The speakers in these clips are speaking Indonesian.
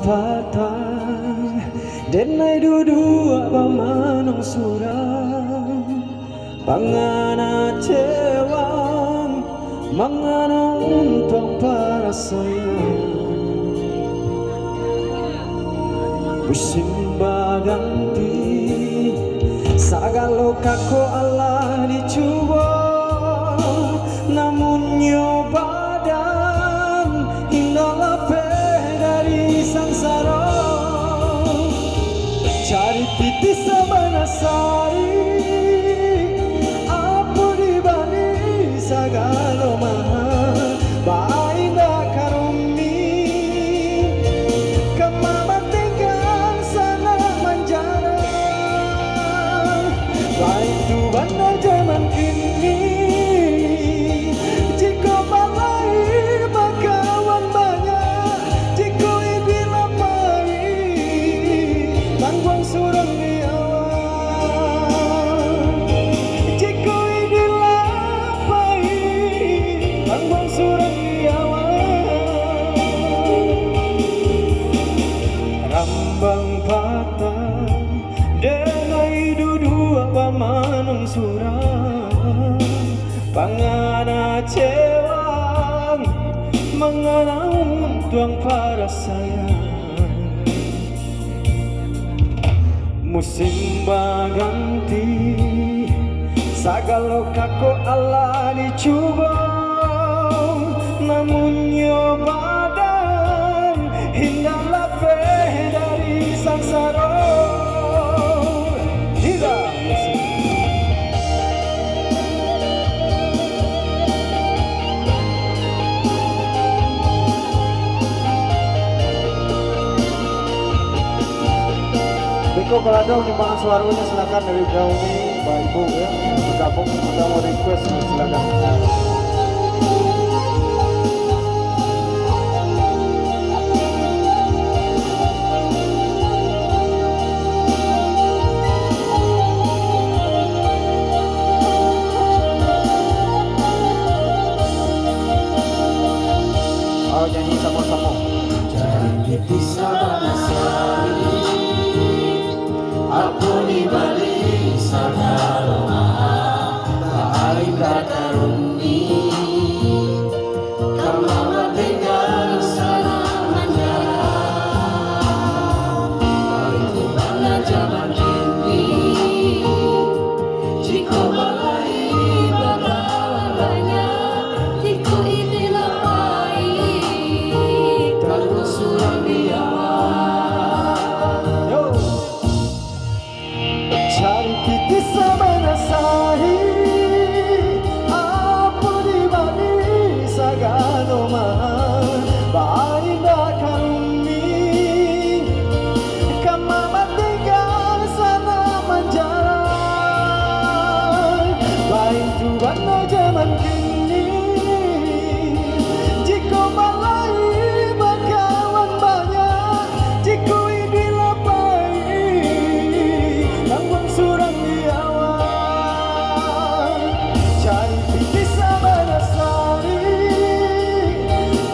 patang denai dudua bamanong surang pangana cewang mangana untang para sayang musimba ganti sagalo kako Allah dicoba namun nyobadan hinggalah dari sangsara cari piti sabana sari apa dibani sagalo mahal bainda karumi kemama tinggal sana manjara baik Tuhan zaman ini jika balai bakawan banyak jika idilapai tangguang surang di awal jika idilapai tangguang surang di awal rambang patah denai dudua pamanong surang pangana cewang mangana untuang para sayang musim baganti sagalo kako Allah dicoba namun nyobadan hindahlah dari sangsara tidak musim Biko kalau ada undangan suaranya silakan dari jauh nih Mbak Ibu ya bergabung atau mau request silakan. Oh nyanyi sama-sama. Jadi bisa banasari aku di balik sagala mahal bahagia karuni kemana tinggal sana manjara itu bangga zaman ini jika balai bakawan banyak jika ini lapai terus surang di awal cari titik sabana sahi apa dibani sagalo mahal bainda karumi kamama tinggal sana manjara baik Tuhan zaman kini jika balai bakawan banyak jika idilapai tangguang surang di awal cari piti sabana sari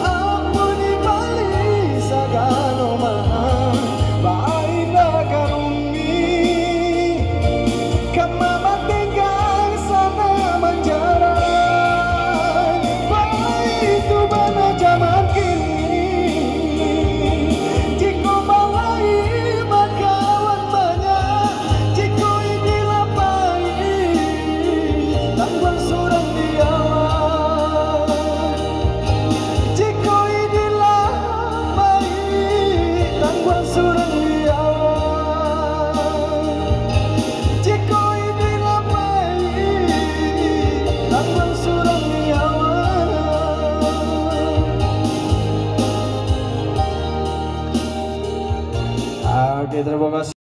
ampun dibalik sagalo mahal bainda karumi kamama tinggal sana manjara baik itu bana zaman kini jika balai bakawan banyak jika idilapai tangguang surang di awal jika idilapai tangguang surang di awal jika idilapai tangguang surang di awal. Oke, terima kasih.